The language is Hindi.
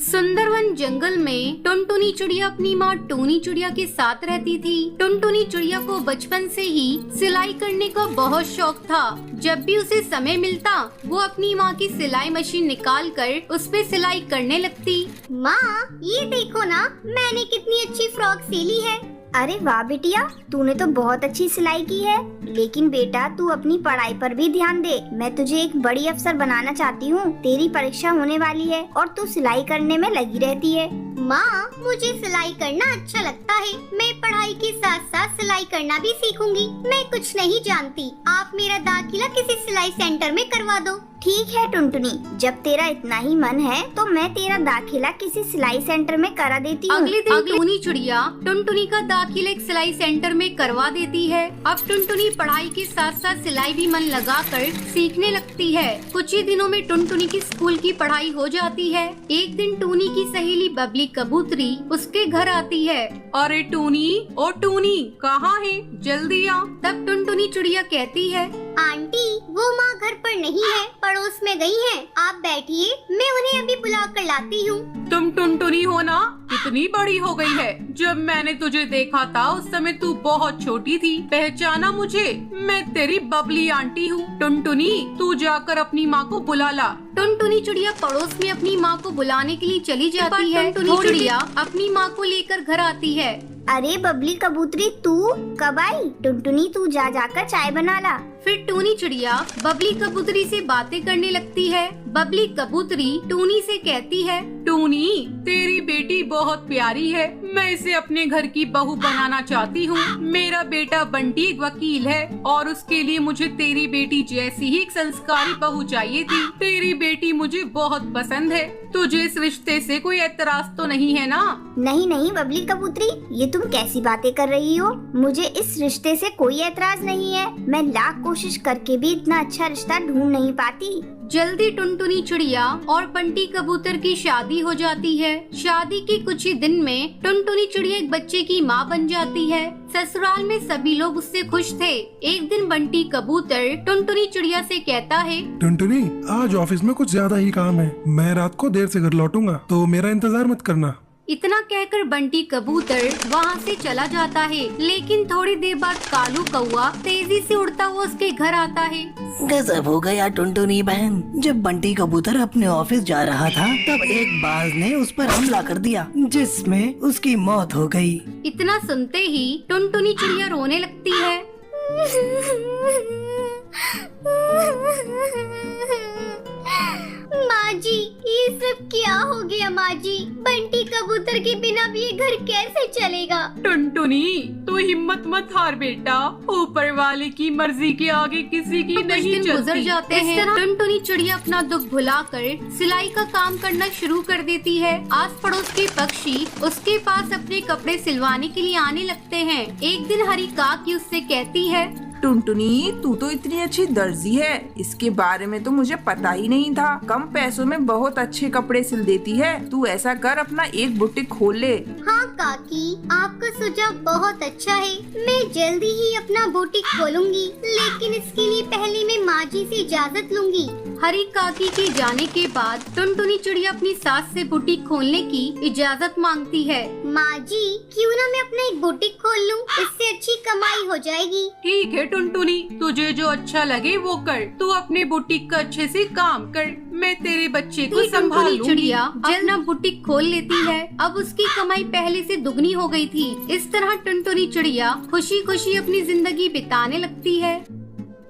सुंदरवन जंगल में टुनटुनी चिड़िया अपनी माँ टूनी चिड़िया के साथ रहती थी। टुनटुनी चिड़िया को बचपन से ही सिलाई करने का बहुत शौक था। जब भी उसे समय मिलता वो अपनी माँ की सिलाई मशीन निकाल कर उस पे सिलाई करने लगती। माँ, ये देखो ना, मैंने कितनी अच्छी फ्रॉक सिली है। अरे वाह बिटिया, तूने तो बहुत अच्छी सिलाई की है। लेकिन बेटा, तू अपनी पढ़ाई पर भी ध्यान दे। मैं तुझे एक बड़ी अफसर बनाना चाहती हूँ। तेरी परीक्षा होने वाली है और तू सिलाई करने में लगी रहती है। माँ, मुझे सिलाई करना अच्छा लगता है। मैं पढ़ाई के साथ साथ सिलाई करना भी सीखूंगी। मैं कुछ नहीं जानती। आप मेरा दाखिला किसी सिलाई सेंटर में करवा दो। ठीक है टुनटुनी, जब तेरा इतना ही मन है तो मैं तेरा दाखिला किसी सिलाई सेंटर में करा देती हूँ। अगले दिन टूनी चिड़िया टुनटुनी का दाखिला एक सिलाई सेंटर में करवा देती है। अब टुनटुनी पढ़ाई के साथ साथ सिलाई भी मन लगाकर सीखने लगती है। कुछ ही दिनों में टुनटुनी की स्कूल की पढ़ाई हो जाती है। एक दिन टूनी की सहेली बबली कबूतरी उसके घर आती है। अरे टूनी, ओ टूनी, कहाँ है? जल्दी आ। तब टुनटुनी चिड़िया कहती है, आंटी, वो माँ घर पर नहीं है, पड़ोस में गई हैं। आप बैठिए, मैं उन्हें अभी बुला कर लाती हूँ। तुम टुनटुनी हो ना? कितनी बड़ी हो गई है। जब मैंने तुझे देखा था उस समय तू बहुत छोटी थी। पहचाना मुझे? मैं तेरी बबली आंटी हूँ। टुनटुनी, तू जाकर अपनी माँ को बुला ला। टुनटुनी चिड़िया पड़ोस में अपनी माँ को बुलाने के लिए चली जाती है। टुनटुनी चिड़िया अपनी माँ को लेकर घर आती है। अरे बबली कबूतरी, तू कब आई? टुनटुनी, तू जाकर चाय बना ला। फिर टूनी चिड़िया बबली कबूतरी से बातें करने लगती है। बबली कबूतरी टूनी से कहती है, टूनी, तेरी बेटी बहुत प्यारी है। मैं इसे अपने घर की बहू बनाना चाहती हूँ। मेरा बेटा बंटी एक वकील है और उसके लिए मुझे तेरी बेटी जैसी ही एक संस्कारी बहू चाहिए थी। तेरी बेटी मुझे बहुत पसंद है। तुझे इस रिश्ते से कोई एतराज तो नहीं है ना? नहीं नहीं बबली कबूतरी, ये तुम कैसी बातें कर रही हो? मुझे इस रिश्ते से कोई एतराज नहीं है। मैं लाख कोशिश करके भी इतना अच्छा रिश्ता ढूंढ नहीं पाती। जल्दी टुनटुनी चिड़िया और बंटी कबूतर की शादी हो जाती है। शादी के कुछ ही दिन में टुनटुनी चिड़िया एक बच्चे की माँ बन जाती है। ससुराल में सभी लोग उससे खुश थे। एक दिन बंटी कबूतर टुनटुनी चिड़िया से कहता है, टुनटुनी, आज ऑफिस में कुछ ज्यादा ही काम है। मैं रात को देर से घर लौटूंगा, तो मेरा इंतजार मत करना। इतना कहकर बंटी कबूतर वहाँ से चला जाता है। लेकिन थोड़ी देर बाद कालू कौआ तेजी से उड़ता हुआ उसके घर आता है। गजब हो गया टुनटुनी बहन। जब बंटी कबूतर अपने ऑफिस जा रहा था तब एक बाज ने उस पर हमला कर दिया, जिसमें उसकी मौत हो गई। इतना सुनते ही टुनटुनी चिड़िया रोने लगती है। माँ जी, ये सब क्या हो गया? माँ जी, बंटी कबूतर के बिना भी ये घर कैसे चलेगा? टुनटुनी, तू हिम्मत मत हार बेटा। ऊपर वाले की मर्जी के आगे किसी की नहीं दिन चलती। गुजर जाते हैं। टुनटुनी चिड़िया अपना दुख भुलाकर सिलाई का काम करना शुरू कर देती है। आस पड़ोस के पक्षी उसके पास अपने कपड़े सिलवाने के लिए आने लगते हैं। एक दिन हरी काकी उससे कहती है, टुनटुनी, तू तो इतनी अच्छी दर्जी है, इसके बारे में तो मुझे पता ही नहीं था। कम पैसों में बहुत अच्छे कपड़े सिल देती है। तू ऐसा कर, अपना एक बुटीक खोल ले। हाँ काकी, आपका सुझाव बहुत अच्छा है। मैं जल्दी ही अपना बुटीक खोलूंगी, लेकिन इसके लिए पहले मैं माँ जी से इजाजत लूंगी। हरी काकी के जाने के बाद टुनटुनी चिड़िया अपनी सास से बुटीक खोलने की इजाजत मांगती है। माँ जी, क्यों ना मैं अपना एक बुटीक खोल लूं? इससे अच्छी कमाई हो जाएगी। ठीक है टुनटुनी, तुझे जो अच्छा लगे वो कर। तू अपने बुटीक का अच्छे से काम कर, मैं तेरे बच्चे को संभालूंगी। चिड़िया अपना बुटीक खोल लेती है। अब उसकी कमाई पहले से दुगनी हो गई थी। इस तरह टुनटुनी चिड़िया खुशी खुशी अपनी जिंदगी बिताने लगती है।